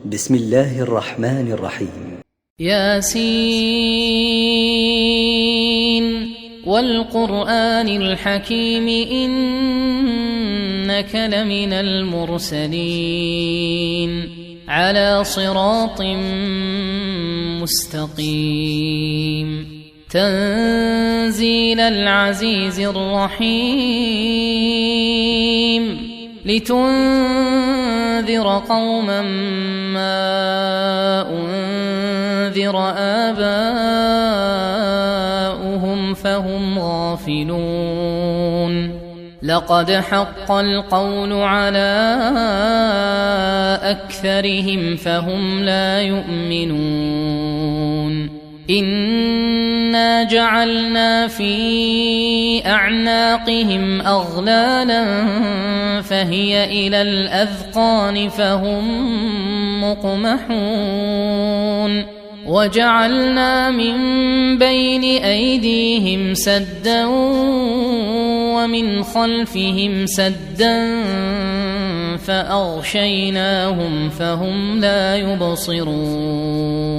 بسم الله الرحمن الرحيم. ياسين والقرآن الحكيم إنك لمن المرسلين على صراط مستقيم تنزيل العزيز الرحيم لتنذر قوما ما أنذر آباؤهم فهم غافلون لقد حق القول على أكثرهم فهم لا يؤمنون إنا جعلنا في أعناقهم أغلالا فهي إلى الأذقان فهم مقمحون وجعلنا من بين أيديهم سدا ومن خلفهم سدا فأغشيناهم فهم لا يبصرون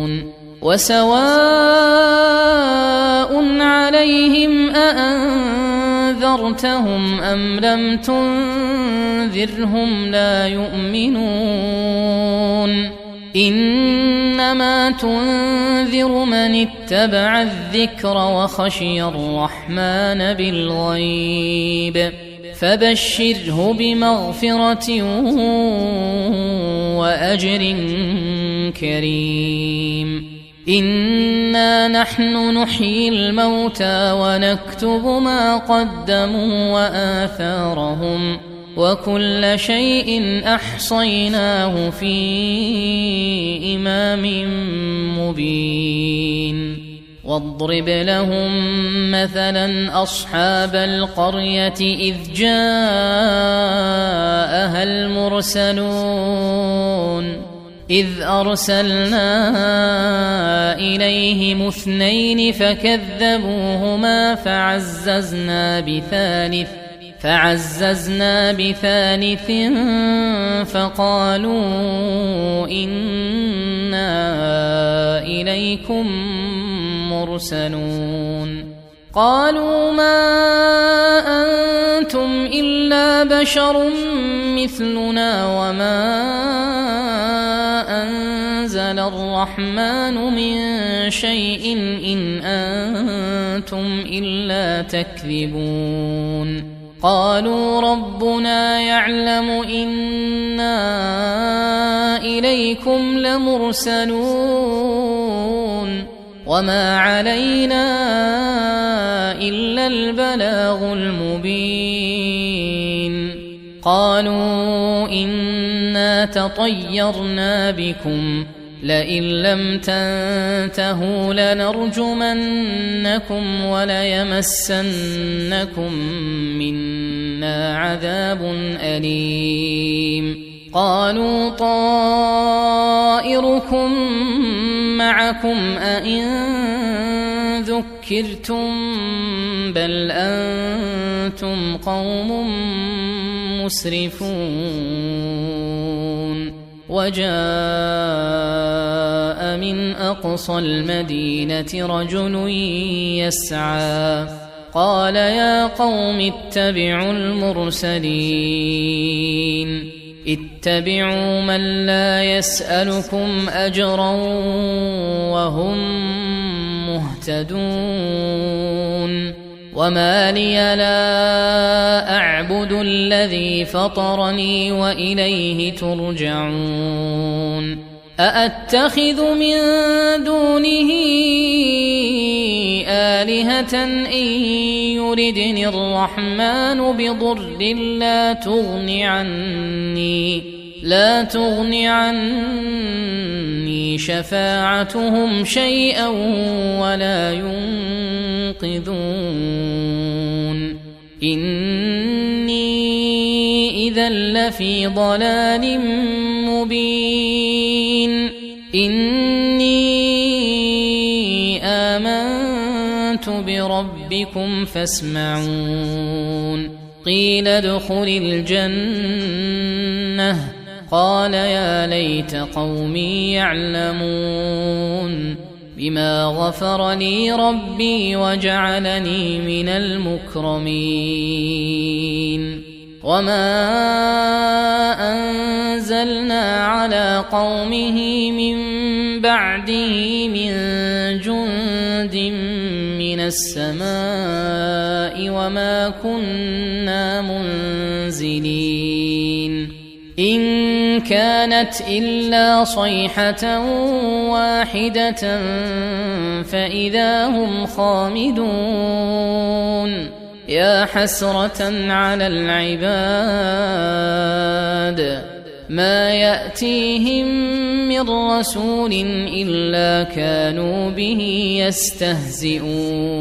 وسواء عليهم أأنذرتهم أم لم تنذرهم لا يؤمنون إنما تنذر من اتبع الذكر وخشي الرحمن بالغيب فبشره بمغفرة وأجر كريم إنا نحن نحيي الموتى ونكتب ما قدموا وآثارهم وكل شيء أحصيناه في إمام مبين واضرب لهم مثلا أصحاب القرية إذ جاءها المرسلون إذ أرسلنا إليهم 2 فكذبوهما فعززنا بثالث فقالوا إنا إليكم مرسلون قالوا ما أنتم إلا بشر مثلنا وما أنزل الرحمن من شيء إن أنتم إلا تكذبون قالوا ربنا يعلم إنا إليكم لمرسلون وما علينا إلا البلاغ المبين قالوا إنا تطيرنا بكم لئن لم تنتهوا لنرجمنكم وليمسنكم منا عذاب أليم قالوا طائركم معكم أئن ذكرتم بل أنتم قوم مسرفون وجاء من أقصى المدينة رجل يسعى قال يا قوم اتبعوا المرسلين اتبعوا من لا يسألكم أجرا وهم مهتدون وما لي لا أعبد الذي فطرني وإليه ترجعون أأتخذ من دونه آلهة إن يردني الرحمن بضر لا تغن عني شفاعتهم شيئا ولا ينقذون إني إذا لفي ضلال مبين إني آمنت بربكم فاسمعون قيل ادخل الجنة قال يا ليت قومي يعلمون بما غفر لي ربي وجعلني من المكرمين وما أنزلنا على قومه من بعده من جند من السماء وما كنا منزلين إن كانت إلا صيحة واحدة فإذا هم خامدون يا حسرة على العباد ما يأتيهم من رسول إلا كانوا به يستهزئون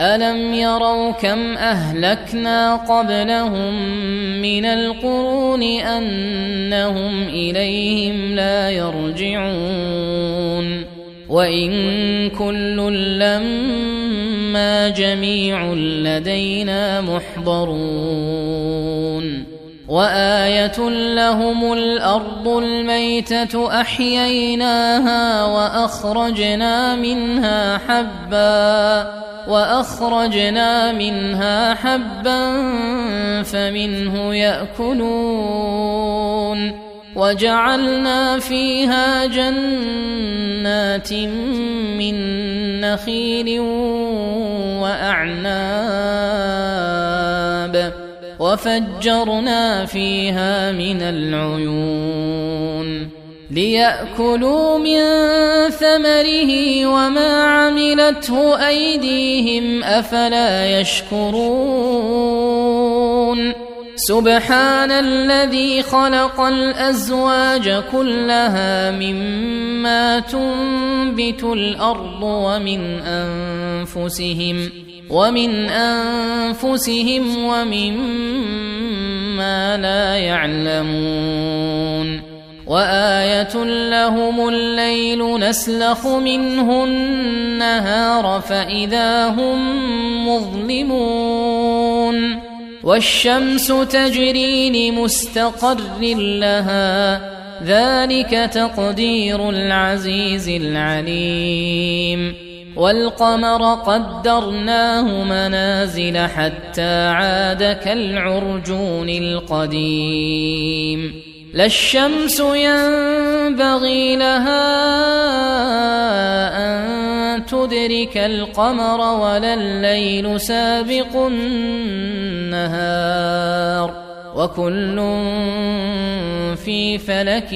ألم يروا كم أهلكنا قبلهم من القرون أنهم إليهم لا يرجعون وإن كل لما جميع لدينا محضرون وآية لهم الأرض الميتة أحييناها وأخرجنا منها حبا فمنه يأكلون وجعلنا فيها جنات من نخيل وأعناب وفجرنا فيها من العيون ليأكلوا من ثمره وما عملته أيديهم أفلا يشكرون سبحان الذي خلق الأزواج كلها مما تنبت الأرض ومن أنفسهم ومما لا يعلمون وآية لهم الليل نسلخ منه النهار فإذا هم مظلمون والشمس تجري لمستقر لها ذلك تقدير العزيز العليم والقمر قدرناه منازل حتى عاد كالعرجون القديم لا الشمس ينبغي لها أن تدرك القمر ولا الليل سابق النهار وكل في فلك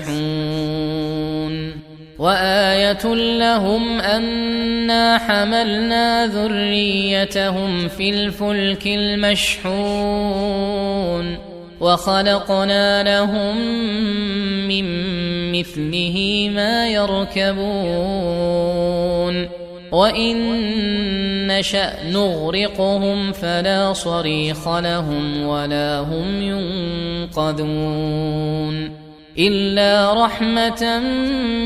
يسبحون وآية لهم أنا حملنا ذريتهم في الفلك المشحون وخلقنا لهم من مثله ما يركبون وإن نشأ نغرقهم فلا صريخ لهم ولا هم ينقذون إلا رحمة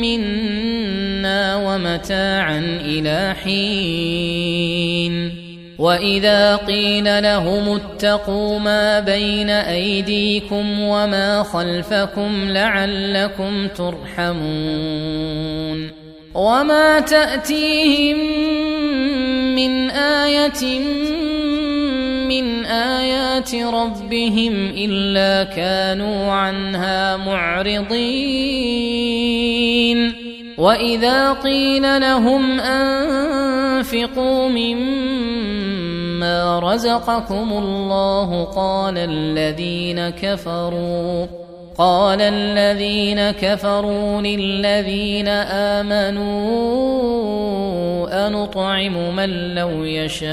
منا ومتاعا إلى حين وإذا قيل لهم اتقوا ما بين أيديكم وما خلفكم لعلكم ترحمون وما تأتيهم من آية من آيات ربهم إلا كانوا عنها معرضين وإذا قيل لهم أنفقوا مما رزقكم الله قال الذين كفروا للذين آمنوا أنطعم من لو يشاء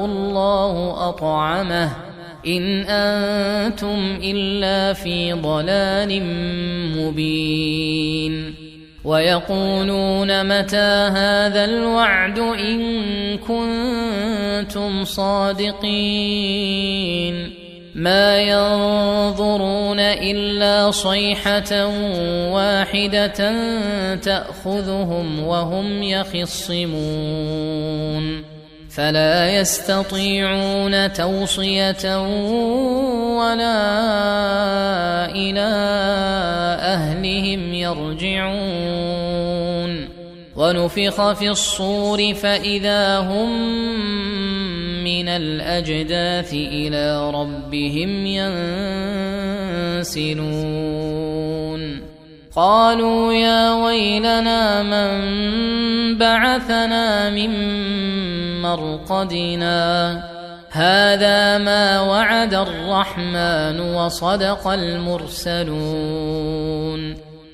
الله أطعمه إن أنتم إلا في ضلال مبين ويقولون متى هذا الوعد إن كنتم صادقين ما ينظرون إلا صيحة واحدة تأخذهم وهم يخصمون فلا يستطيعون توصية ولا إلى أهلهم يرجعون. ونفخ في الصور فإذا هم من الأجداث إلى ربهم ينسلون. قالوا يا ويلنا من بعثنا من مرقدنا هذا ما وعد الرحمن وصدق المرسلون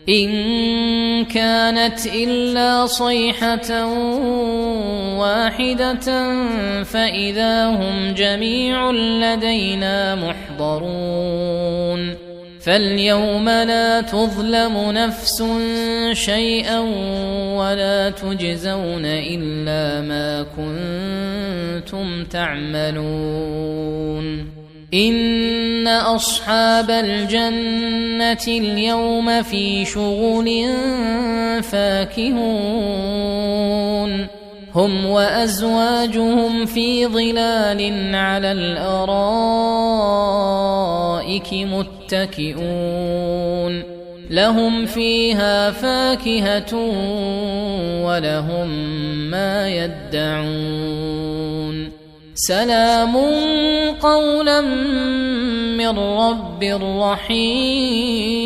إن كانت إلا صيحة واحدة فإذا هم جميع لدينا محضرون. فاليوم لا تظلم نفس شيئا ولا تجزون إلا ما كنتم تعملون. إن أصحاب الجنة اليوم في شغل فاكهون هم وأزواجهم في ظلال على الأرائك متكئون لهم فيها فاكهة ولهم ما يدعون. سلام قولا من رب رحيم.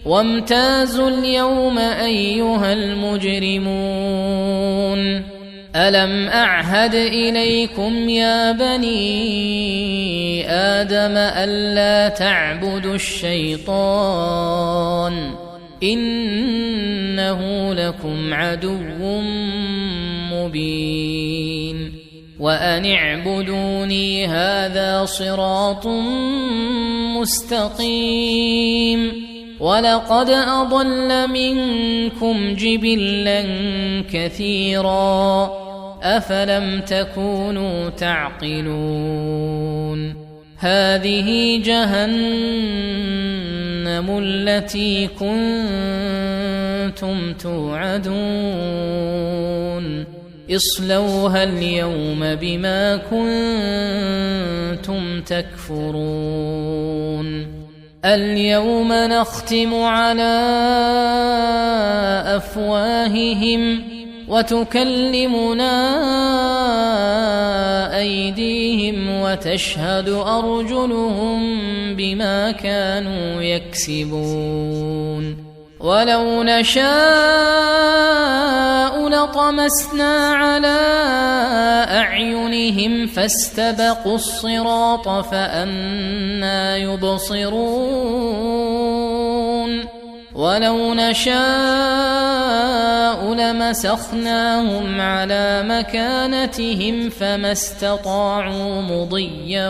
وامتازوا اليوم أيها المجرمون ألم أعهد إليكم يا بني آدم ألا تعبدوا الشيطان إنه لكم عدو مبين. وأن اعبدوني هذا صراط مستقيم. ولقد أضل منكم جبلا كثيرا أفلم تكونوا تعقلون. هذه جهنم التي كنتم توعدون اصلوها اليوم بما كنتم تكفرون. اليوم نختم على أفواههم وتكلمنا أيديهم وتشهد أرجلهم بما كانوا يكسبون. ولو نشاء لطمسنا على أعينهم فاستبقوا الصراط فأنى يبصرون. ولو نشاء لمسخناهم على مكانتهم فما استطاعوا مضيا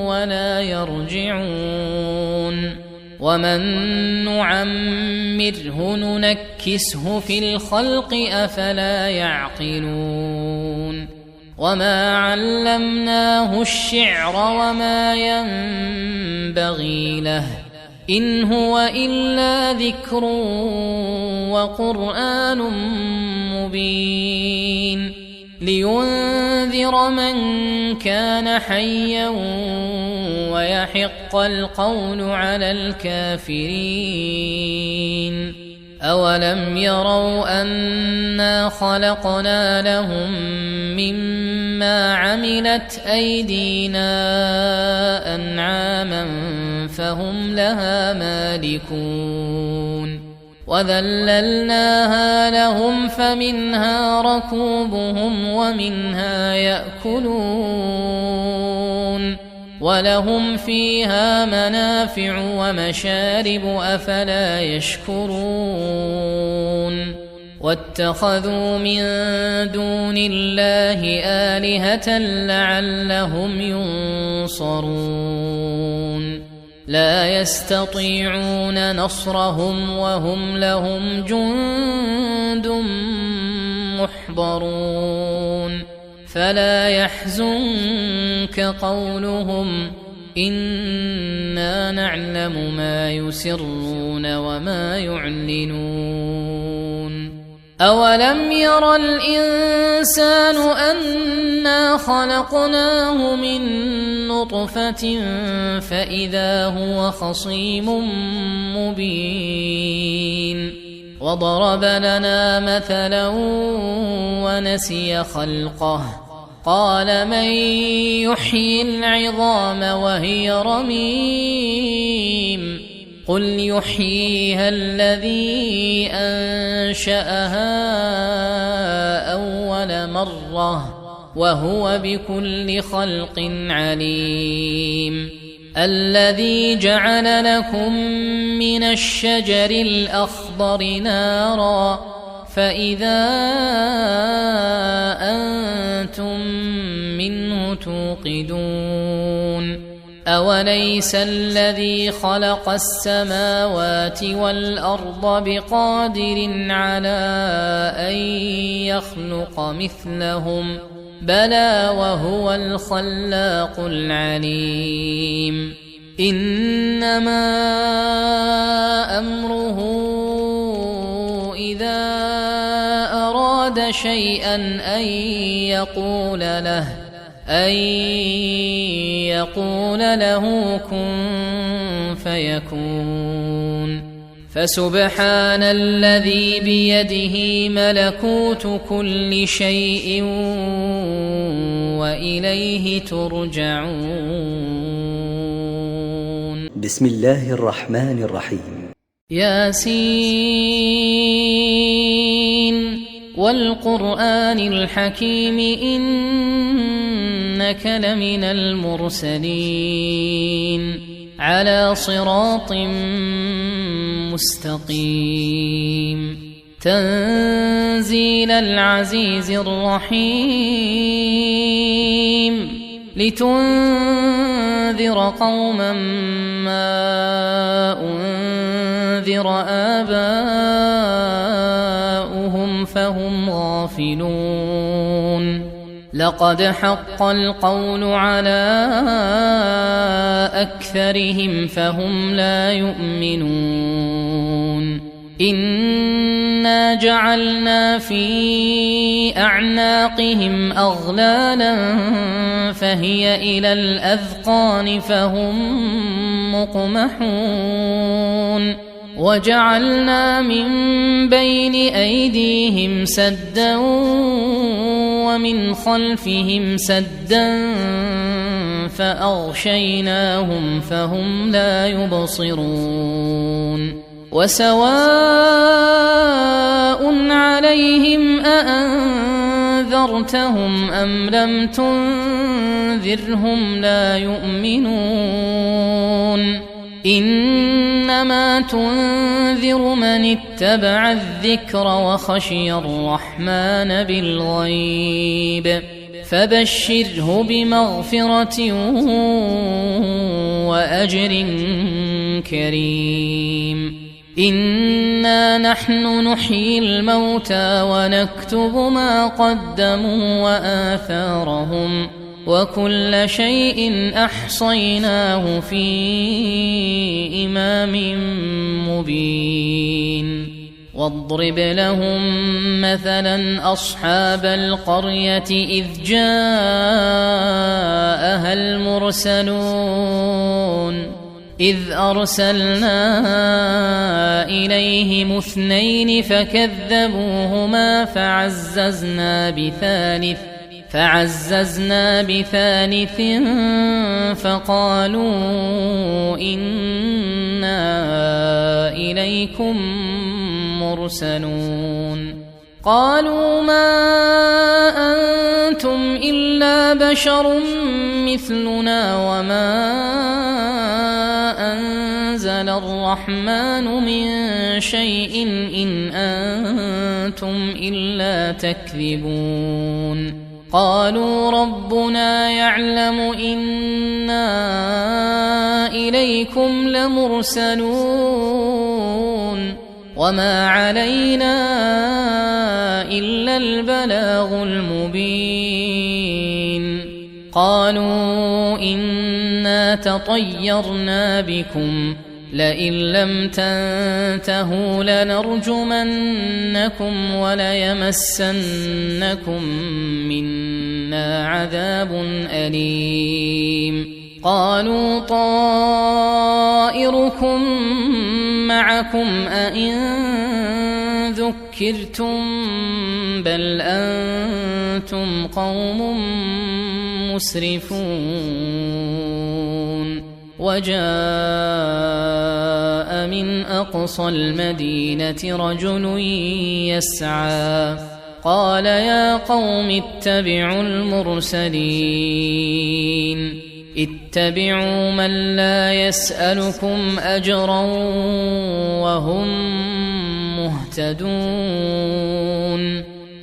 ولا يرجعون. ومن نعمره ننكسه في الخلق أفلا يعقلون. وما علمناه الشعر وما ينبغي له إن هو إلا ذكر وقرآن مبين لينذر من كان حيا ويحق القول على الكافرين. أولم يروا أنا خلقنا لهم مما عملت أيدينا أنعاما فهم لها مالكون وذللناها لهم فمنها ركوبهم ومنها يأكلون ولهم فيها منافع ومشارب أفلا يشكرون. واتخذوا من دون الله آلهة لعلهم ينصرون. لا يستطيعون نصرهم وهم لهم جند محضرون. فلا يحزنك قولهم إنا نعلم ما يسرون وما يعلنون. أولم ير الإنسان أنا خلقناه من نطفة فإذا هو خصيم مبين وضرب لنا مثلا ونسي خلقه قال من يحيي العظام وهي رميم قل يحييها الذي أنشأها أول مرة وهو بكل خلق عليم الذي جعل لكم من الشجر الأخضر نارا فإذا أنتم منه توقدون أوليس الذي خلق السماوات والأرض بقادر على أن يخلق مثلهم بلى وهو الخلاق العليم إنما أمره إذا أراد شيئا أن يقول له كن فيكون فسبحان الذي بيده ملكوت كل شيء وإليه ترجعون. بسم الله الرحمن الرحيم. ياسين والقرآن الحكيم إنك لمن المرسلين على صراط مستقيم تنزيل العزيز الرحيم لتنذر قوما ما أنذر آباؤهم فهم غافلون لقد حق القول على أكثرهم فهم لا يؤمنون إنا جعلنا في أعناقهم أغلالا فهي إلى الأذقان فهم مقمحون وجعلنا من بين أيديهم سدا ومن خلفهم سدا فأغشيناهم فهم لا يبصرون وسواء عليهم أأنذرتهم أم لم تنذرهم لا يؤمنون إنما تنذر من اتبع الذكر وخشي الرحمن بالغيب فبشره بمغفرة وأجر كريم إنا نحن نحيي الموتى ونكتب ما قدموا وآثارهم وكل شيء أحصيناه في إمام مبين واضرب لهم مثلا أصحاب القرية إذ جاءها المرسلون إذ أرسلنا إليهم 2 فكذبوهما فعززنا بثالث فقالوا إنا إليكم مرسلون قالوا ما أنتم إلا بشر مثلنا وما أنزل الرحمن من شيء إن أنتم إلا تكذبون قالوا ربنا يعلم إنا إليكم لمرسلون وما علينا إلا البلاغ المبين قالوا إنا تطيرنا بكم لئن لم تنتهوا لنرجمنكم وليمسنكم منا عذاب أليم قالوا طائركم معكم أئن ذكرتم بل أنتم قوم مسرفون وجاء من أقصى المدينة رجل يسعى قال يا قوم اتبعوا المرسلين اتبعوا من لا يسألكم أجرا وهم مهتدون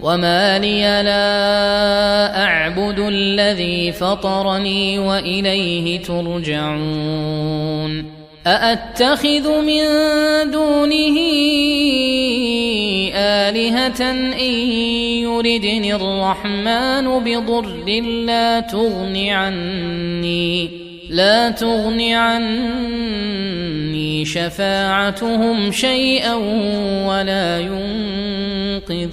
وما لي لا أعبد الذي فطرني وإليه ترجعون أأتخذ من دونه آلهة إن يردني الرحمن بضر لا تغن عني شفاعتهم شيئا ولا ينقذون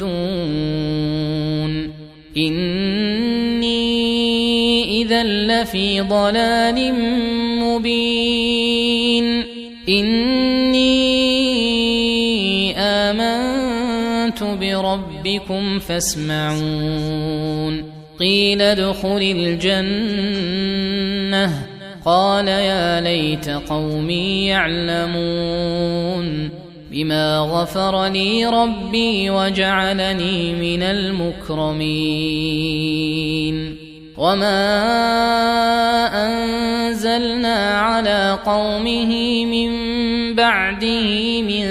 إني إذا لفي ضلال مبين إني آمنت بربكم فاسمعون قيل ادخل الجنة قال يا ليت قومي يعلمون بما غفر لي ربي وجعلني من المكرمين وما أنزلنا على قومه من بعده من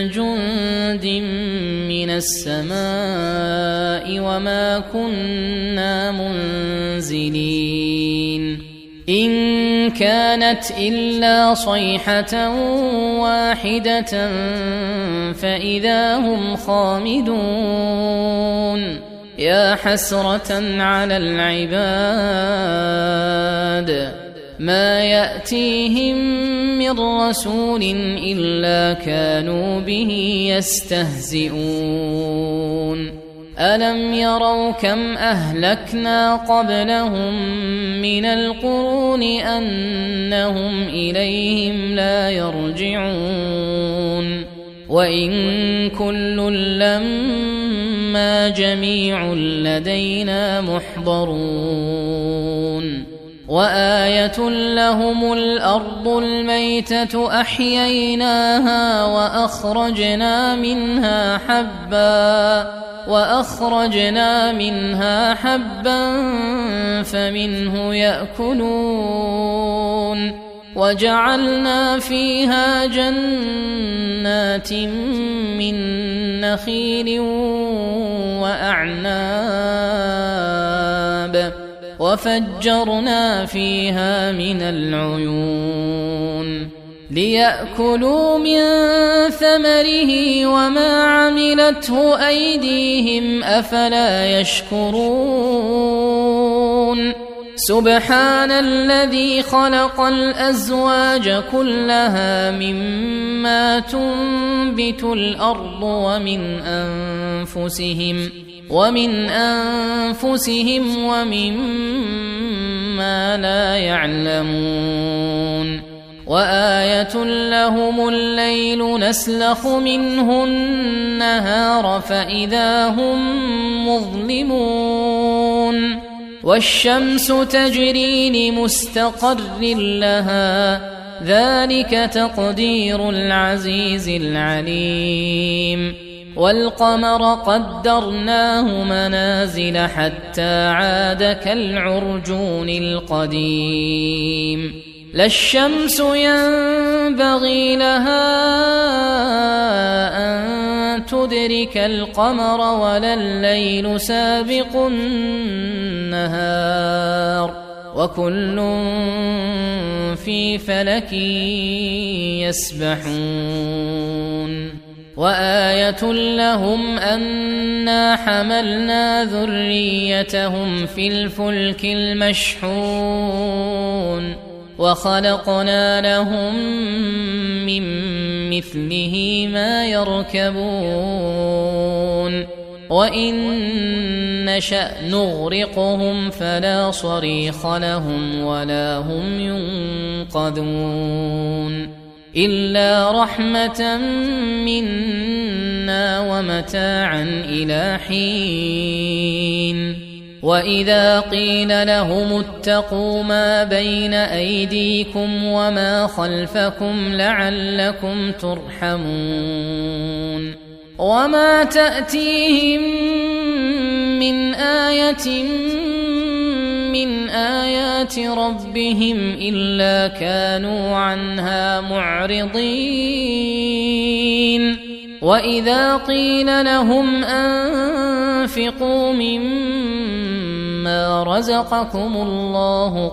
جند من السماء وما كنا منزلين إن كانت إلا صيحة واحدة فإذا هم خامدون يا حسرة على العباد ما يأتيهم من رسول إلا كانوا به يستهزئون ألم يروا كم أهلكنا قبلهم من القرون أنهم إليهم لا يرجعون وإن كل لما جميع لدينا محضرون وآية لهم الأرض الميتة أحييناها وأخرجنا منها حبا فمنه يأكلون وجعلنا فيها جنات من نخيل وأعناب وفجرنا فيها من العيون ليأكلوا من ثمره وما عملته أيديهم أفلا يشكرون سبحان الذي خلق الأزواج كلها مما تنبت الأرض ومن أنفسهم ومما لا يعلمون وآية لهم الليل نسلخ منه النهار فإذا هم مظلمون والشمس تجري لمستقر لها ذلك تقدير العزيز العليم والقمر قدرناه منازل حتى عاد كالعرجون القديم لا الشمس ينبغي لها أن تدرك القمر ولا الليل سابق النهار وكل في فلك يسبحون وآية لهم أنا حملنا ذريتهم في الفلك المشحون وخلقنا لهم من مثله ما يركبون وإن نشأ نغرقهم فلا صريخ لهم ولا هم ينقذون إلا رحمة منا ومتاعا إلى حين وإذا قيل لهم اتقوا ما بين أيديكم وما خلفكم لعلكم ترحمون وما تأتيهم من آية من آيات ربهم إلا كانوا عنها معرضين وإذا قيل لهم أنفقوا مما رزقكم الله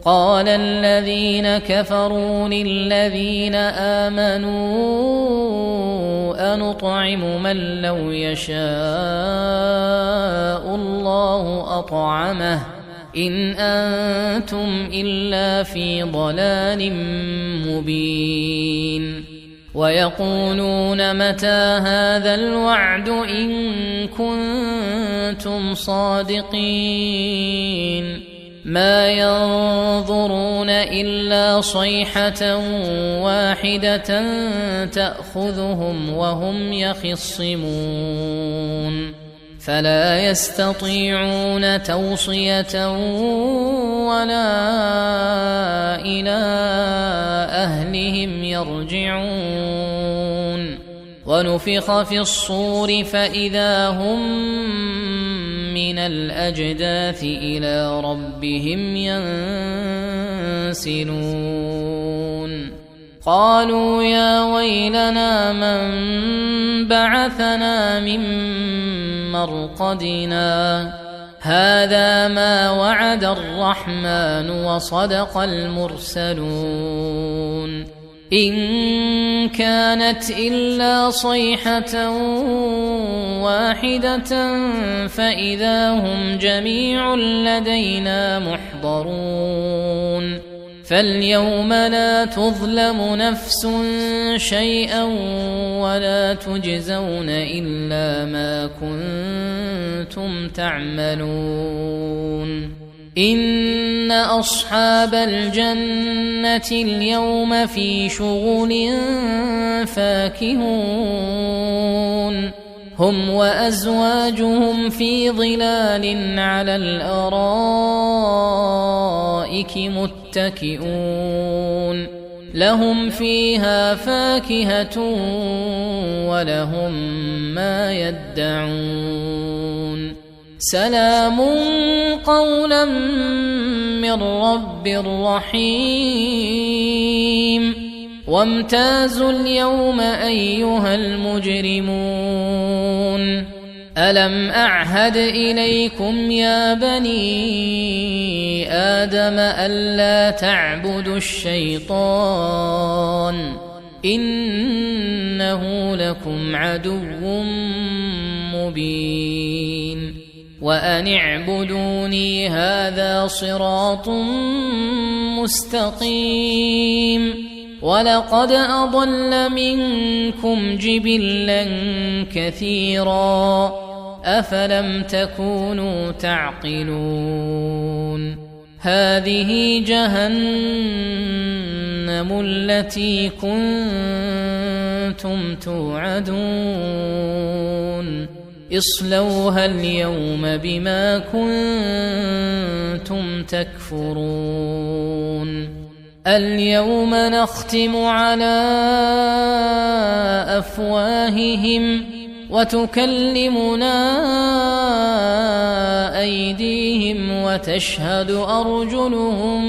قال الذين كفروا للذين آمنوا أنطعم من لو يشاء الله أطعمه إن أنتم إلا في ضلال مبين ويقولون متى هذا الوعد إن كنتم صادقين ما ينظرون إلا صيحة واحدة تأخذهم وهم يخصمون فلا يستطيعون توصية ولا إلى أهلهم يرجعون ونفخ في الصور فإذا هم من الأجداث إلى ربهم ينسلون قالوا يا ويلنا من بعثنا من مرقدنا هذا ما وعد الرحمن وصدق المرسلون إن كانت إلا صيحة واحدة فإذا هم جميع لدينا محضرون فاليوم لا تظلم نفس شيئا ولا تجزون إلا ما كنتم تعملون إن أصحاب الجنة اليوم في شغل فاكهون هم وأزواجهم في ظلال على الأرائك متكئون لهم فيها فاكهة ولهم ما يدعون سلام قولا من رب رحيم وامتازوا اليوم أيها المجرمون ألم أعهد إليكم يا بني آدم ألا تعبدوا الشيطان إنه لكم عدو مبين وأن اعبدوني هذا صراط مستقيم ولقد أضل منكم جبلا كثيرا أفلم تكونوا تعقلون هذه جهنم التي كنتم توعدون اصلوها اليوم بما كنتم تكفرون اليوم نختم على أفواههم وتكلمنا أيديهم وتشهد أرجلهم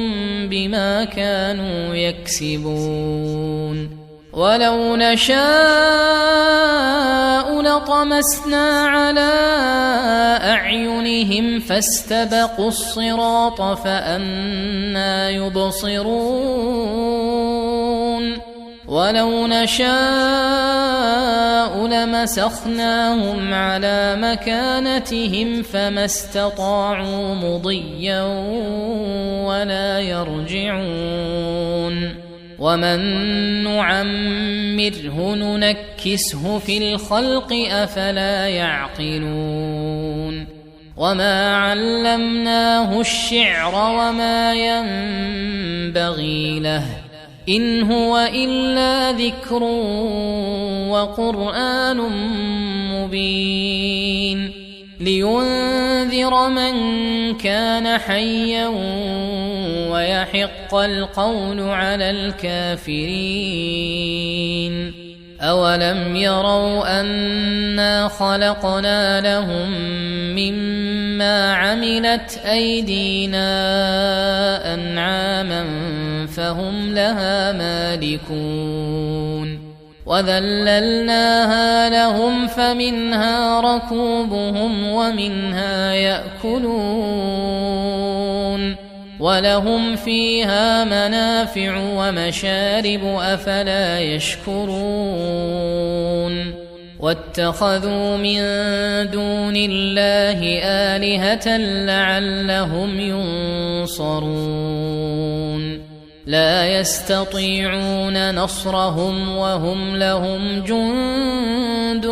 بما كانوا يكسبون ولو نشاء لطمسنا على أعينهم فاستبقوا الصراط فأنى يبصرون ولو نشاء لمسخناهم على مكانتهم فما استطاعوا مضيا ولا يرجعون ومن نعمره ننكسه في الخلق أفلا يعقلون وما علمناه الشعر وما ينبغي له إن هو إلا ذكر وقرآن مبين لينذر من كان حيا ويحق القول على الكافرين أولم يروا أنا خلقنا لهم مما عملت أيدينا أنعاما فهم لها مالكون وذللناها لهم فمنها ركوبهم ومنها يأكلون ولهم فيها منافع ومشارب أفلا يشكرون واتخذوا من دون الله آلهة لعلهم ينصرون لا يستطيعون نصرهم وهم لهم جند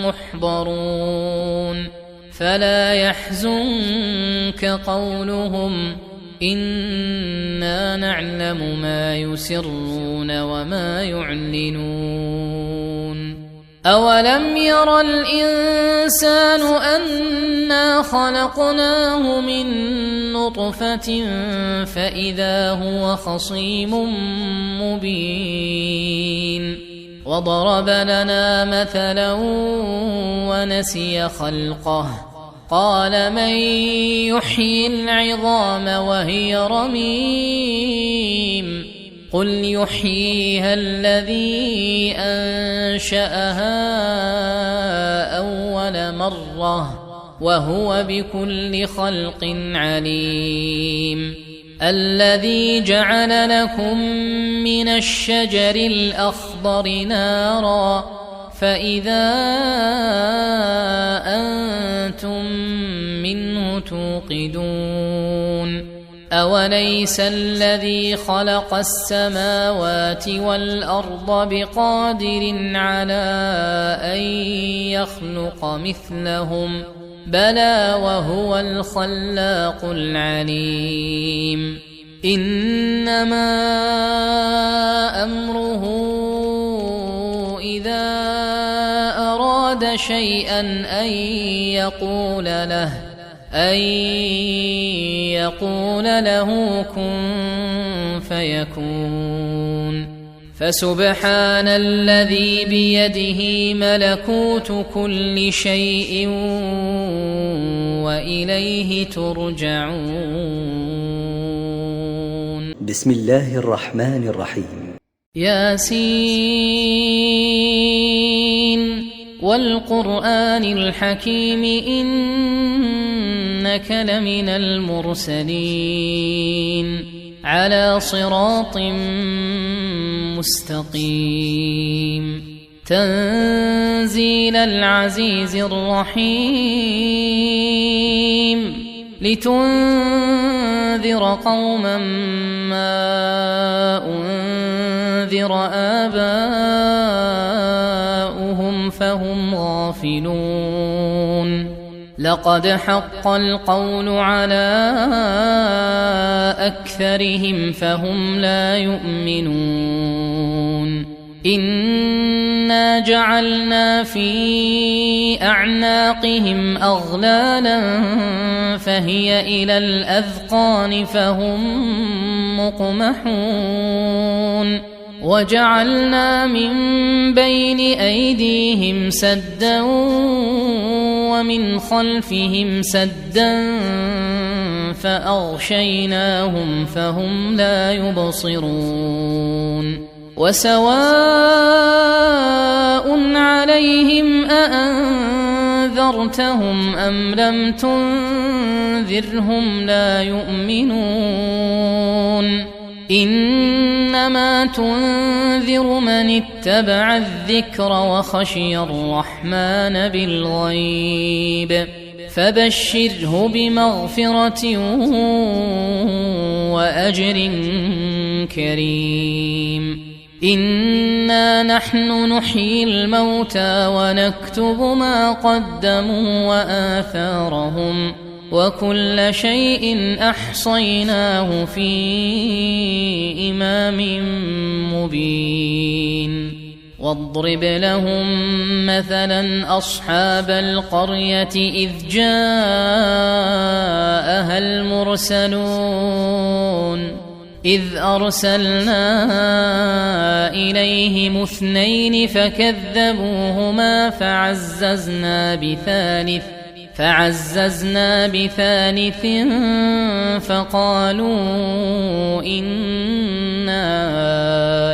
محضرون فلا يحزنك قولهم إنا نعلم ما يسرون وما يعلنون أولم ير الإنسان أنا خلقناه من نطفة فإذا هو خصيم مبين وضرب لنا مثلا ونسي خلقه قال من يحيي العظام وهي رميم قل يحييها الذي أنشأها أول مرة وهو بكل خلق عليم الذي جعل لكم من الشجر الأخضر نارا فإذا أنتم منه توقدون أوليس الذي خلق السماوات والأرض بقادر على أن يخلق مثلهم بلى وهو الخلاق العليم إنما أمره إذا أراد شيئا أن يقول له كن فيكون فسبحان الذي بيده ملكوت كل شيء وإليه ترجعون بسم الله الرحمن الرحيم ياسين والقرآن الحكيم إنك لمن المرسلين على صراط مستقيم تنزيل العزيز الرحيم لتنذر قوما ما أنذر آباؤهم فهم غافلون لقد حق القول على أكثرهم فهم لا يؤمنون إنا جعلنا في أعناقهم أغلالا فهي إلى الأذقان فهم مقمحون وجعلنا من بين أيديهم سدا ومن خلفهم سدا فأغشيناهم فهم لا يبصرون وسواء عليهم أأنذرتهم أم لم تنذرهم لا يؤمنون إنما إنما تنذر من اتبع الذكر وخشي الرحمن بالغيب فبشره بمغفرة وأجر كريم إنا نحن نحيي الموتى ونكتب ما قدموا وآثارهم وكل شيء أحصيناه في إمام مبين واضرب لهم مثلا أصحاب القرية إذ جاءها المرسلون إذ أرسلنا إليهم 2 فكذبوهما فعززنا بثالث فقالوا إنا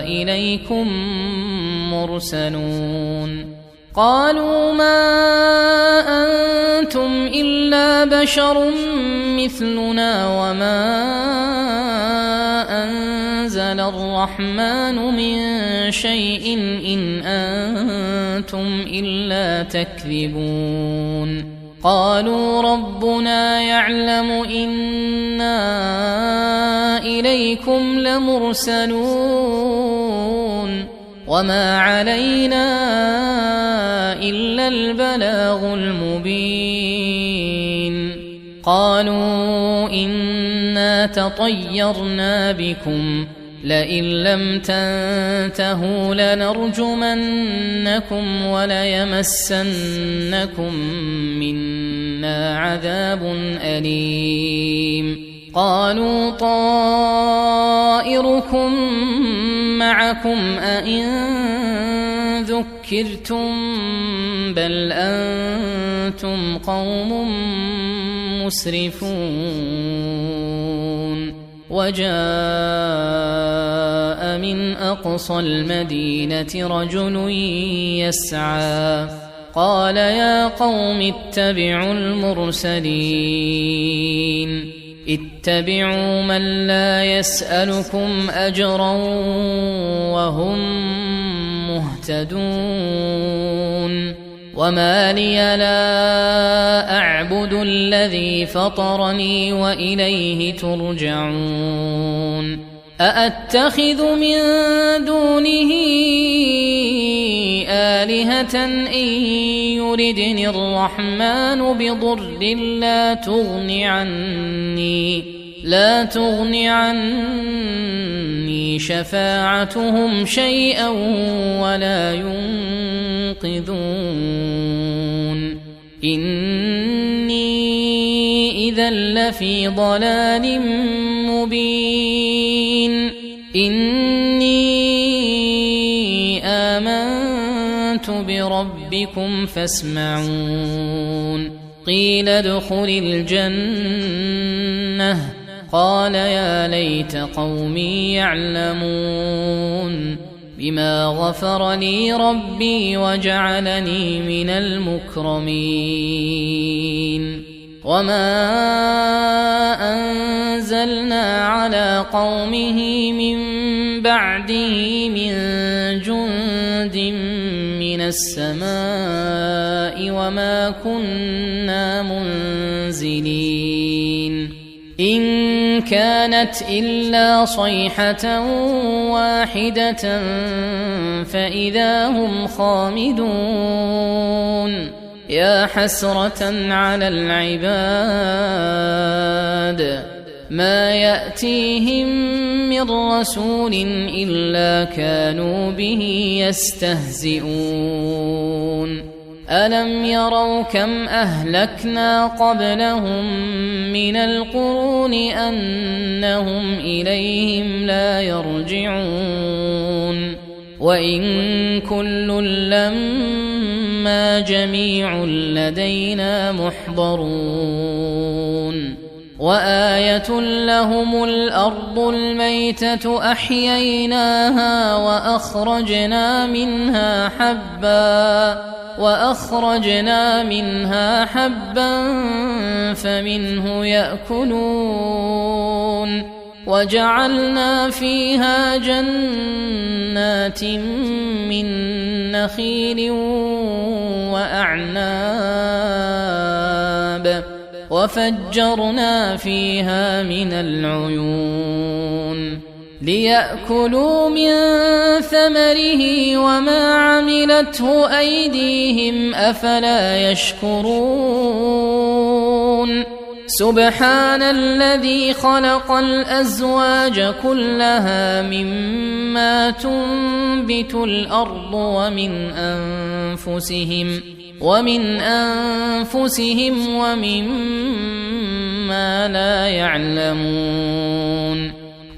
إليكم مرسلون قالوا ما أنتم إلا بشر مثلنا وما أنزل الرحمن من شيء إن أنتم إلا تكذبون قالوا ربنا يعلم إنا إليكم لمرسلون وما علينا إلا البلاغ المبين قالوا إنا تطيرنا بكم لئن لم تنتهوا لنرجمنكم وليمسنكم منا عذاب أليم قالوا طائركم معكم أئن ذكرتم بل أنتم قوم مسرفون وجاء من أقصى المدينة رجل يسعى قال يا قوم اتبعوا المرسلين اتبعوا من لا يسألكم أجرا وهم مهتدون وما لي لا أعبد الذي فطرني وإليه ترجعون أأتخذ من دونه آلهة إن يردني الرحمن بضر لا تغن عني شفاعتهم شيئا ولا ينقذون إني إذا لفي ضلال مبين إني آمنت بربكم فاسمعون قيل ادخل الجنة قال يا ليت قومي يعلمون بما غفر لي ربي وجعلني من المكرمين وما أنزلنا على قومه من بعده من جند من السماء وما كنا منزلين إن كانت إلا صيحة واحدة فإذا هم خامدون يا حسرة على العباد ما يأتيهم من رسول إلا كانوا به يستهزئون ألم يروا كم أهلكنا قبلهم من القرون أنهم إليهم لا يرجعون وإن كل لما جميع لدينا محضرون وآية لهم الأرض الميتة أحييناها وأخرجنا منها حبا فمنه يأكلون وجعلنا فيها جنات من نخيل وأعناب وفجرنا فيها من العيون ليأكلوا من ثمره وما عملته أيديهم أفلا يشكرون سبحان الذي خلق الأزواج كلها مما تنبت الأرض ومن أنفسهم ومما لا يعلمون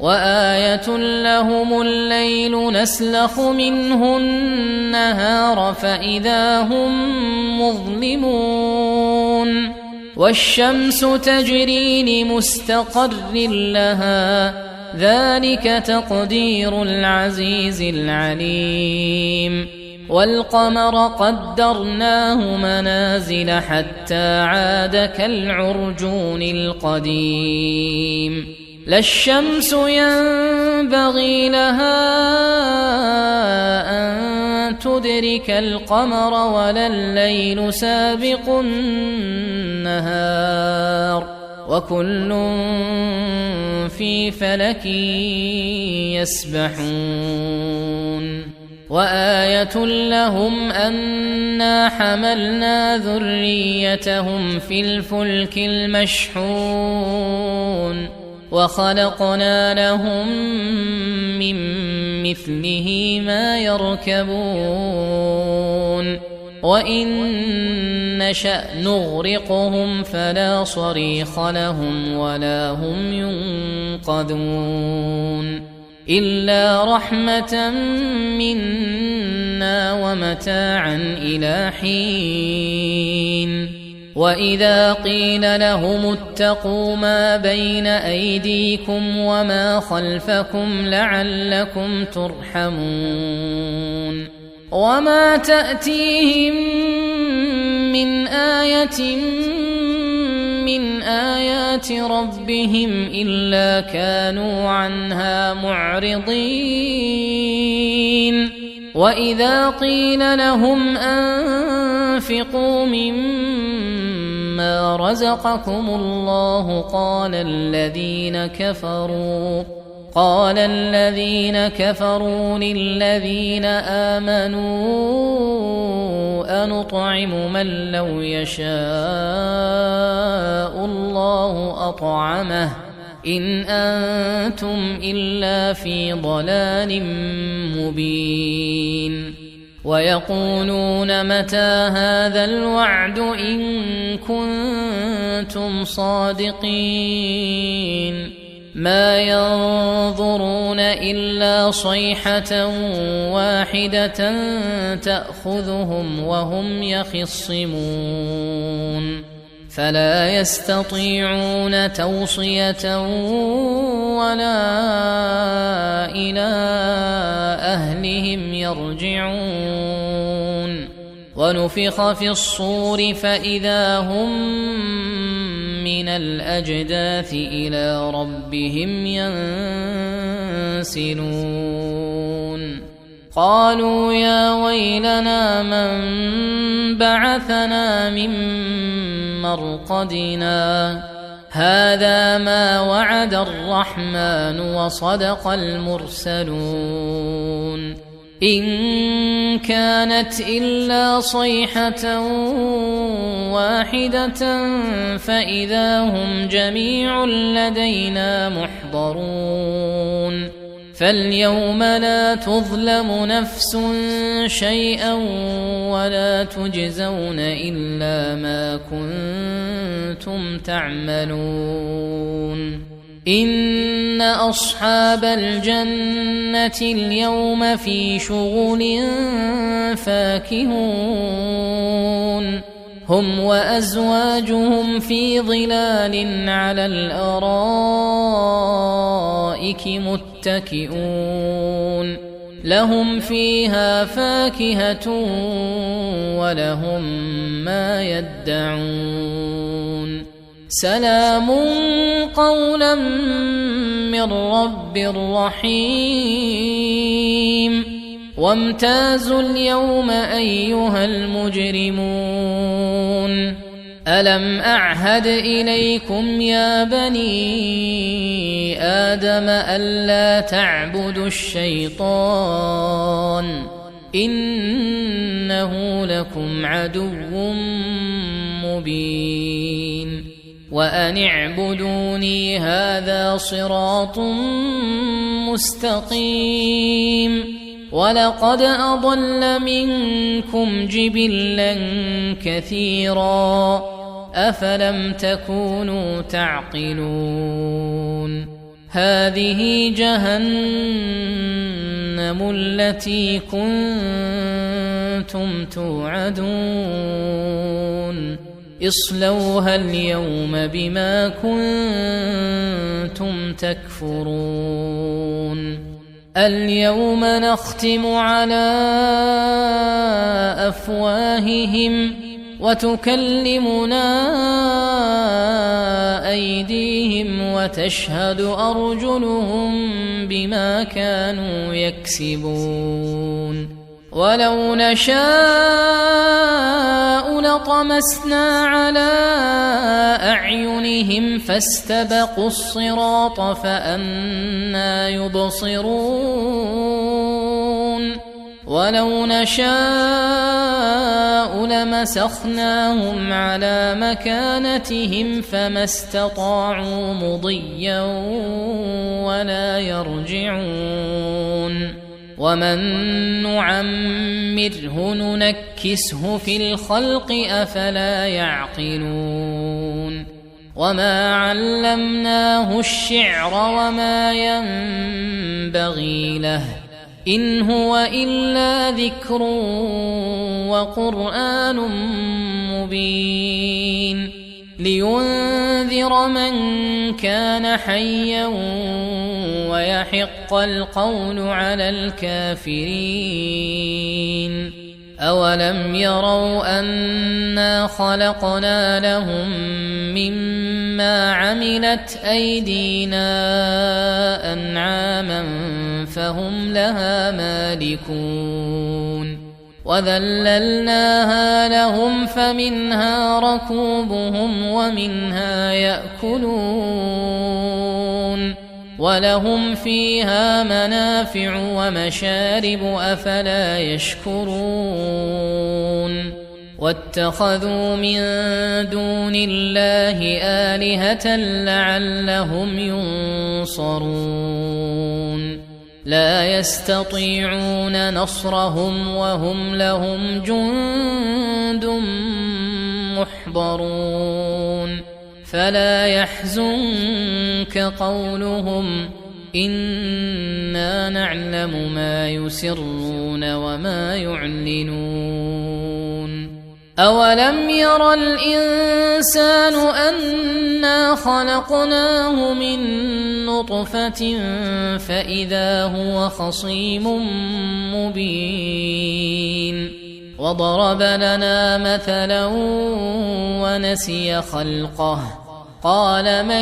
وآية لهم الليل نسلخ منه النهار فإذا هم مظلمون والشمس تجري لمستقر لها ذلك تقدير العزيز العليم والقمر قدرناه منازل حتى عاد كالعرجون القديم لا الشمس ينبغي لها أن تدرك القمر ولا الليل سابق النهار وكل في فلك يسبحون وآية لهم أنا حملنا ذريتهم في الفلك المشحون وخلقنا لهم من مثله ما يركبون وإن نشأ نغرقهم فلا صريخ لهم ولا هم ينقذون إلا رحمة منا ومتاعا إلى حين وإذا قيل لهم اتقوا ما بين أيديكم وما خلفكم لعلكم ترحمون وما تأتيهم من آية من آيات ربهم إلا كانوا عنها معرضين وإذا قيل لهم أنفقوا مما رزقكم الله قال الذين كفروا للذين آمنوا أنطعم من لو يشاء الله أطعمه إن أنتم إلا في ضلال مبين ويقولون متى هذا الوعد إن كنتم صادقين ما ينظرون إلا صيحة واحدة تأخذهم وهم يخصمون فلا يستطيعون توصية ولا إلى أهلهم يرجعون ونفخ في الصور فإذا هم من الأجداث إلى ربهم ينسلون قالوا يا ويلنا من بعثنا من مرقدنا هذا ما وعد الرحمن وصدق المرسلون إن كانت إلا صيحة واحدة فإذا هم جميع لدينا محضرون فاليوم لا تظلم نفس شيئا ولا تجزون إلا ما كنتم تعملون إن أصحاب الجنة اليوم في شغل فاكهون هم وأزواجهم في ظلال على الأرائك متكئون لهم فيها فاكهة ولهم ما يدعون سلام قولا من رب رحيم وامتازوا اليوم أيها المجرمون ألم أعهد إليكم يا بني آدم ألا تعبدوا الشيطان إنه لكم عدو مبين وأن اعبدوني هذا صراط مستقيم ولقد أضل منكم جبلا كثيرا أفلم تكونوا تعقلون هذه جهنم التي كنتم توعدون اصلوها اليوم بما كنتم تكفرون اليوم نختم على أفواههم وتكلمنا أيديهم وتشهد أرجلهم بما كانوا يكسبون ولو نشاء لطمسنا على أعينهم فاستبقوا الصراط فأنى يبصرون ولو نشاء لمسخناهم على مكانتهم فما استطاعوا مضيا ولا يرجعون ومن نعمره ننكسه في الخلق أفلا يعقلون وما علمناه الشعر وما ينبغي له إن هو إلا ذكر وقرآن مبين لينذر من كان حيا ويحق القول على الكافرين أولم يروا أنا خلقنا لهم مما عملت أيدينا أنعاما فهم لها مالكون وذللناها لهم فمنها ركوبهم ومنها يأكلون ولهم فيها منافع ومشارب أفلا يشكرون واتخذوا من دون الله آلهة لعلهم ينصرون لا يستطيعون نصرهم وهم لهم جند محضرون فلا يحزنك قولهم إنا نعلم ما يسرون وما يعلنون أولم ير الإنسان أنا خلقناه من نطفة فإذا هو خصيم مبين وضرب لنا مثلا ونسي خلقه قال من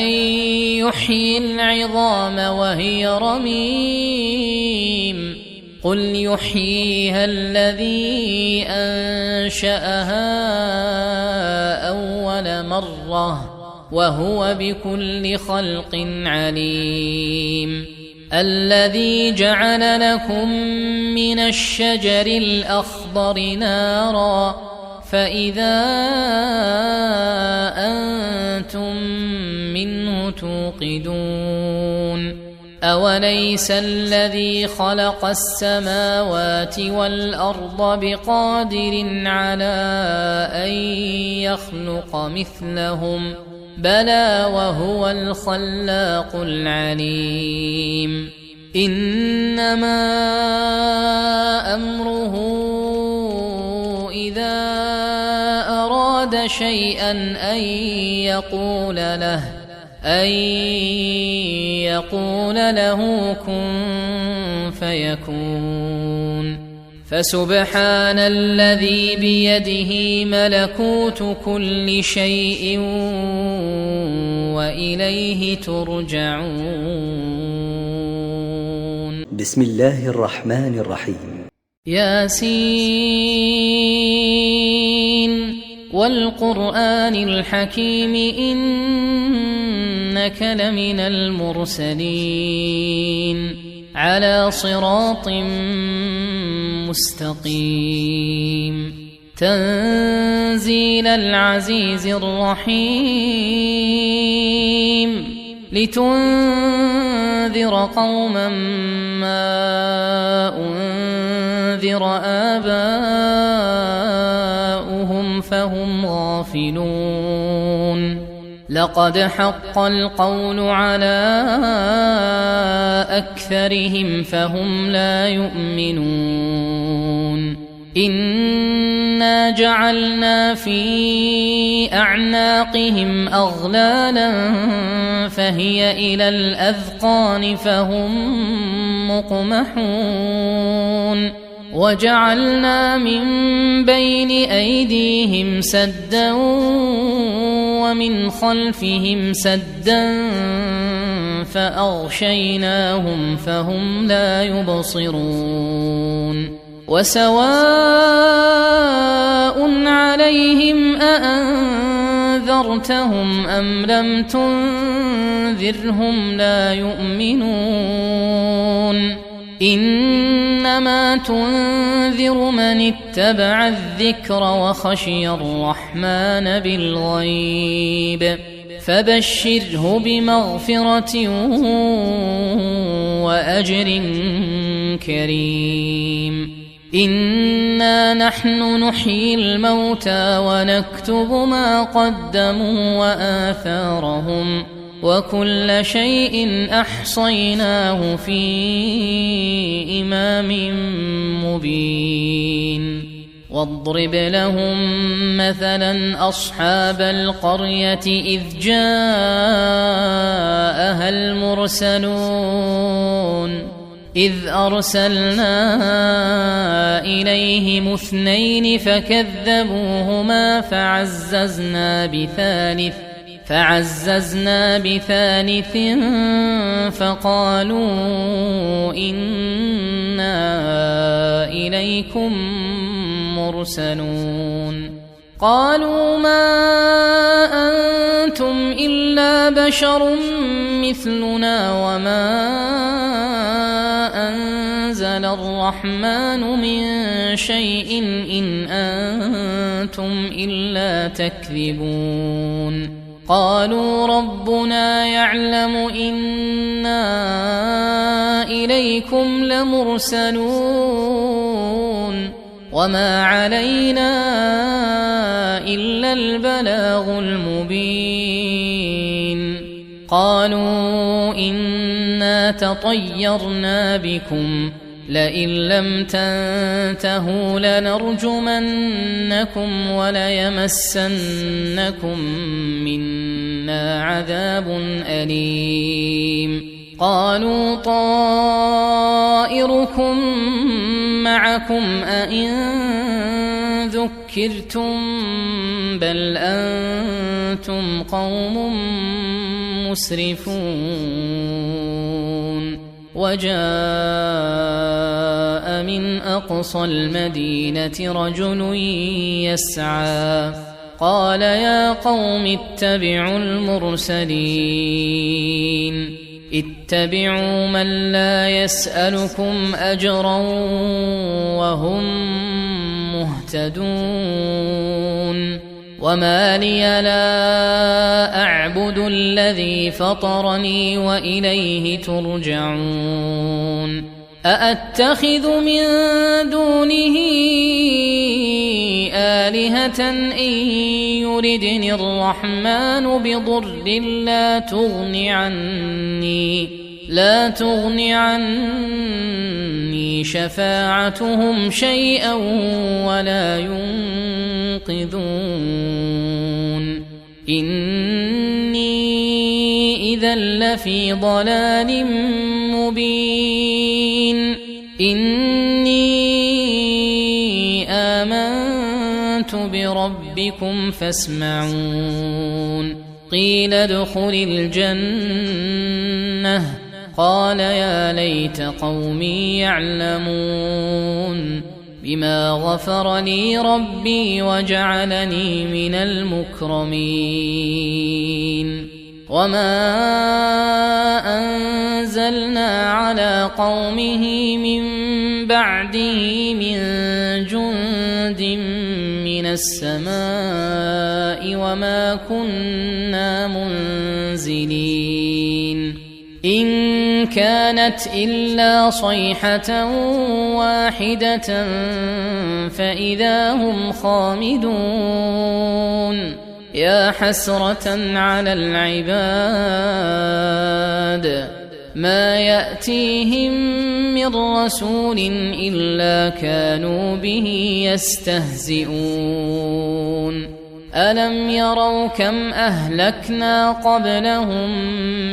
يحيي العظام وهي رميم قل يحييها الذي أنشأها أول مرة وهو بكل خلق عليم الذي جعل لكم من الشجر الأخضر نارا فإذا أنتم منه توقدون أوليس الذي خلق السماوات والأرض بقادر على أن يخلق مثلهم بلى وهو الخلاق العليم إنما أمره إذا أراد شيئا أن يقول له كن فيكون فسبحان الذي بيده ملكوت كل شيء وإليه ترجعون. بسم الله الرحمن الرحيم. ياسين والقرآن الحكيم إنك لمن المرسلين على صراط مستقيم تنزيل العزيز الرحيم لتنذر قوما ما أنذر آباؤهم فهم غافلون لقد حق القول على أكثرهم فهم لا يؤمنون إنا جعلنا في أعناقهم أغلالا فهي إلى الأذقان فهم مقمحون وجعلنا من بين أيديهم سدا ومن خلفهم سدا فأغشيناهم فهم لا يبصرون وسواء عليهم أأنذرتهم أم لم تنذرهم لا يؤمنون إنما تنذر من اتبع الذكر وخشي الرحمن بالغيب فبشره بمغفرة وأجر كريم إنا نحن نحيي الموتى ونكتب ما قدموا وآثارهم وكل شيء أحصيناه في إمام مبين واضرب لهم مثلا أصحاب القرية إذ جاءها المرسلون إذ أرسلنا إليهم 2 فكذبوهما فعززنا بثالث فقالوا إنا إليكم مرسلون قالوا ما أنتم إلا بشر مثلنا وما أنزل الرحمن من شيء إن أنتم إلا تكذبون قالوا ربنا يعلم إنا إليكم لمرسلون وما علينا إلا البلاغ المبين قالوا إنا تطيرنا بكم لئن لم تنتهوا لنرجمنكم وليمسنكم منا عذاب أليم قالوا طائركم معكم أئن ذكرتم بل أنتم قوم مسرفون وجاء من أقصى المدينة رجل يسعى قال يا قوم اتبعوا المرسلين اتبعوا من لا يسألكم أجرا وهم مهتدون وما لي لا أعبد الذي فطرني وإليه ترجعون أأتخذ من دونه آلهة إن يردني الرحمن بضر لا تغن عني شفاعتهم شيئا ولا ينقذون إني إذا لفي ضلال مبين إني آمنت بربكم فاسمعون قيل ادخل الجنة قال يا ليت قومي يعلمون بما غفر لي ربي وجعلني من المكرمين وما أنزلنا على قومه من بعده من جند من السماء وما كنا منزلين إن كانت إلا صيحة واحدة فإذا هم خامدون يا حسرة على العباد ما يأتيهم من رسول إلا كانوا به يستهزئون ألم يروا كم أهلكنا قبلهم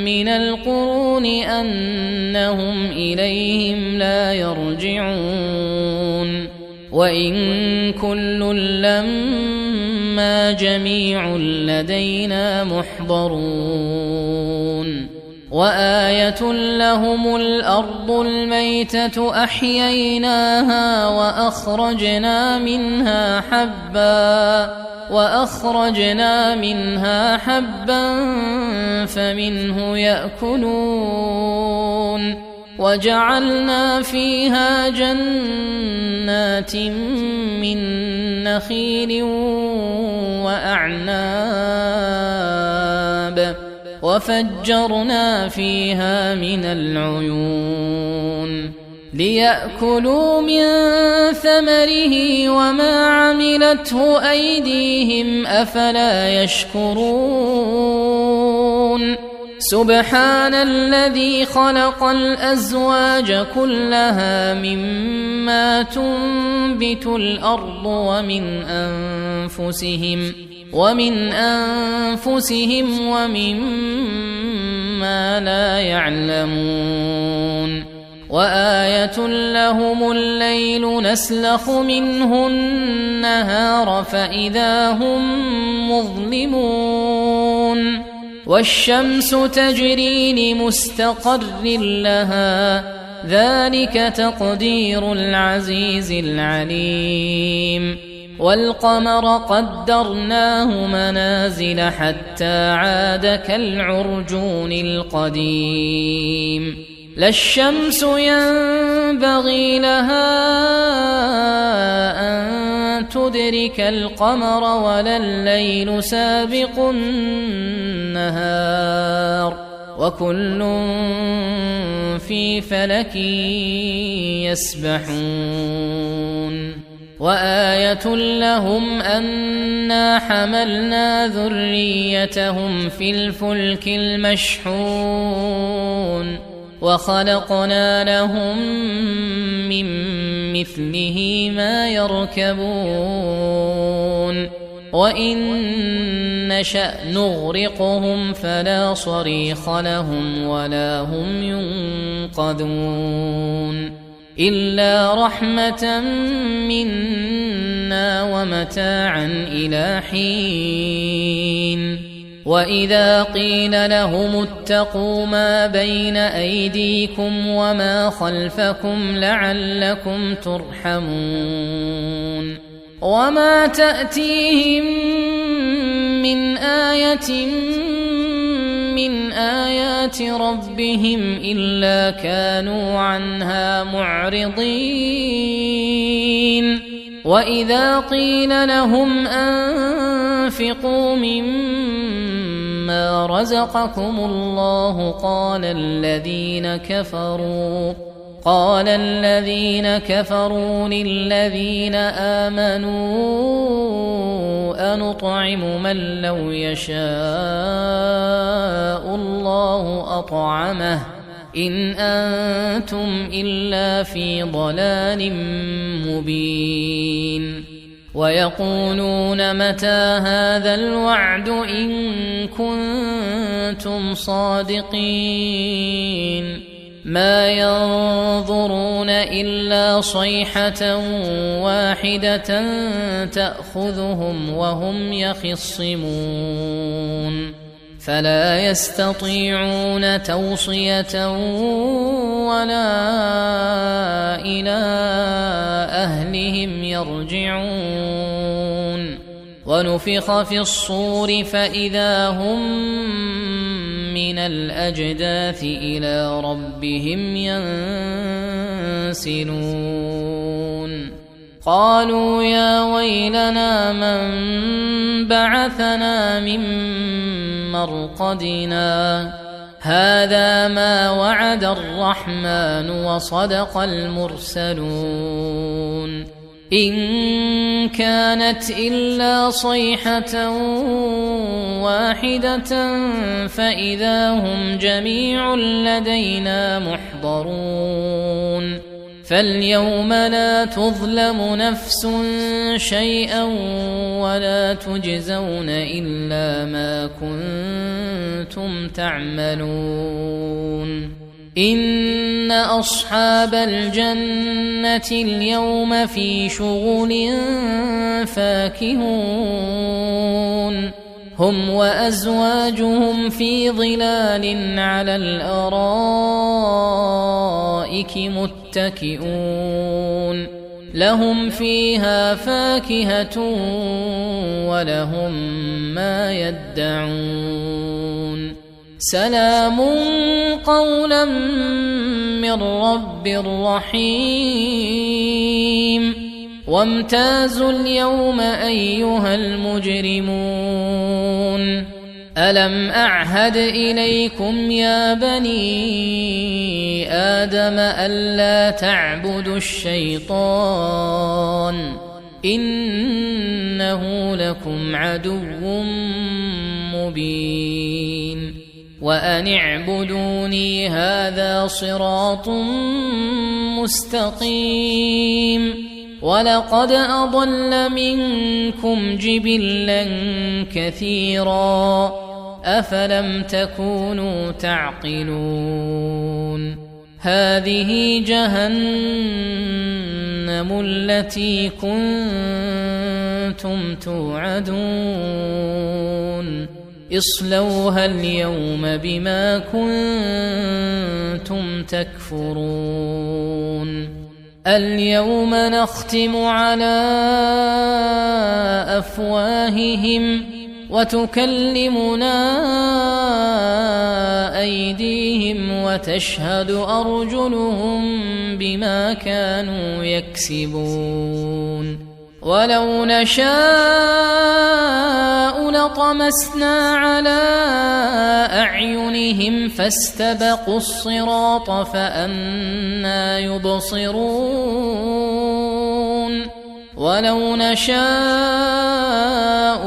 من القرون أنهم إليهم لا يرجعون وإن كل لما جميع لدينا محضرون وآية لهم الأرض الميتة أحييناها وأخرجنا منها حبا فمنه يأكلون وجعلنا فيها جنات من نخيل وأعناب وفجرنا فيها من العيون ليأكلوا من ثمره وما عملته أيديهم أفلا يشكرون سبحان الذي خلق الأزواج كلها مما تنبت الأرض ومن أنفسهم ومما لا يعلمون وآية لهم الليل نسلخ منه النهار فإذا هم مظلمون والشمس تجري لمستقر لها ذلك تقدير العزيز العليم والقمر قدرناه منازل حتى عاد كالعرجون القديم لا الشمس ينبغي لها أن تدرك القمر ولا الليل سابق النهار وكل في فلك يسبحون وآية لهم أنا حملنا ذريتهم في الفلك المشحون وخلقنا لهم من مثله ما يركبون وإن نشأ نغرقهم فلا صريخ لهم ولا هم ينقذون إلا رحمة منا ومتاعا إلى حين وإذا قيل لهم اتقوا ما بين أيديكم وما خلفكم لعلكم ترحمون وما تأتيهم من آية من آيات ربهم إلا كانوا عنها معرضين وإذا قيل لهم أنفقوا مما رزقكم الله قال الذين كفروا للذين آمنوا أنطعم من لو يشاء الله أطعمه إن أنتم إلا في ضلال مبين ويقولون متى هذا الوعد إن كنتم صادقين ما ينظرون إلا صيحة واحدة تأخذهم وهم يخصمون فلا يستطيعون توصية ولا إلى أهلهم يرجعون ونفخ في الصور فإذا هم من الأجداث إلى ربهم ينسلون قالوا يا ويلنا من بعثنا من مرقدنا هذا ما وعد الرحمن وصدق المرسلون إن كانت إلا صيحة واحدة فإذا هم جميع لدينا محضرون فاليوم لا تظلم نفس شيئا ولا تجزون إلا ما كنتم تعملون إن أصحاب الجنة اليوم في شغل فاكهون هم وأزواجهم في ظلال على الأرائك متكئون لهم فيها فاكهة ولهم ما يدعون سلام قولا من رب رحيم وامتازوا اليوم أيها المجرمون ألم أعهد إليكم يا بني آدم ألا تعبدوا الشيطان إنه لكم عدو مبين وأن اعبدوني هذا صراط مستقيم ولقد أضل منكم جبلا كثيرا أفلم تكونوا تعقلون هذه جهنم التي كنتم توعدون اصلوها اليوم بما كنتم تكفرون اليوم نختم على أفواههم وتكلمنا أيديهم وتشهد أرجلهم بما كانوا يكسبون ولو نشاء لطمسنا على أعينهم فاستبقوا الصراط فأنى يبصرون ولو نشاء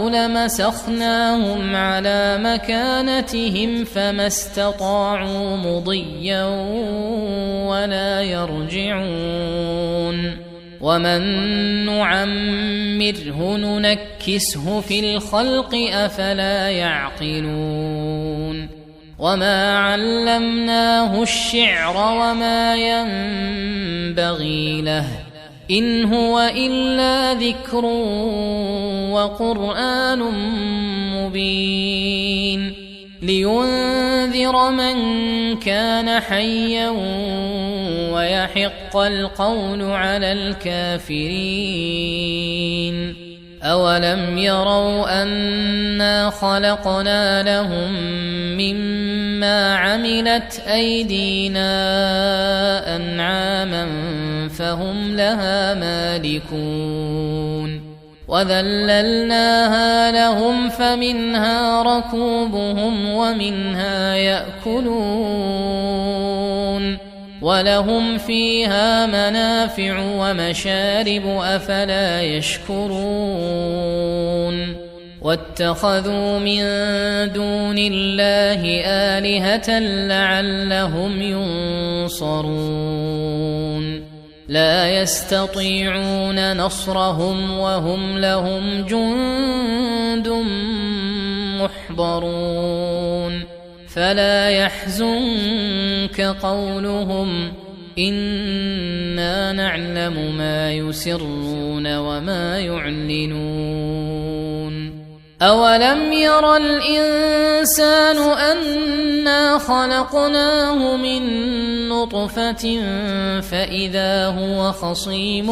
لمسخناهم على مكانتهم فما استطاعوا مضيا ولا يرجعون ومن نعمره ننكسه في الخلق أفلا يعقلون وما علمناه الشعر وما ينبغي له إن هو إلا ذكر وقرآن مبين لينذر من كان حيا ويحق القول على الكافرين أولم يروا أنا خلقنا لهم مما عملت أيدينا أنعاما فهم لها مالكون وذللناها لهم فمنها ركوبهم ومنها يأكلون ولهم فيها منافع ومشارب أفلا يشكرون واتخذوا من دون الله آلهة لعلهم ينصرون لا يستطيعون نصرهم وهم لهم جند محضرون فلا يحزنك قولهم إنا نعلم ما يسرون وما يعلنون أولم ير الإنسان أنا خلقناه من نطفة فإذا هو خصيم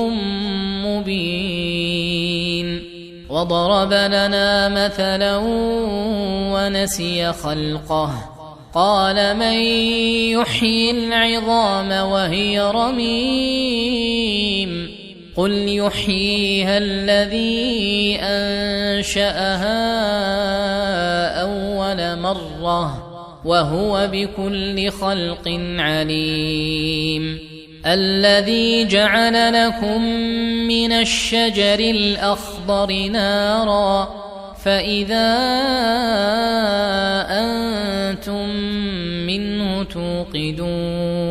مبين وضرب لنا مثلا ونسي خلقه قال من يحيي العظام وهي رميم قل يحييها الذي أنشأها أول مرة وهو بكل خلق عليم الذي جعل لكم من الشجر الأخضر نارا فإذا أنتم منه توقدون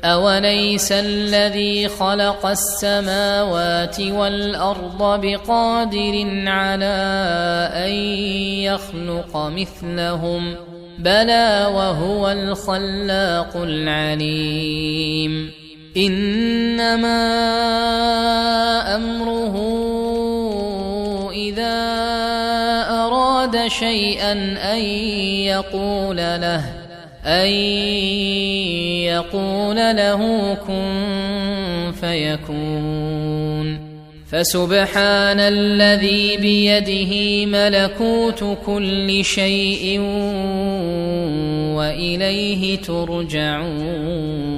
أوليس الذي خلق السماوات والأرض بقادر على أن يخلق مثلهم بلى وهو الخلاق العليم إنما أمره إذا أراد شيئا أن يقول له كن فيكون فسبحان الذي بيده ملكوت كل شيء وإليه ترجعون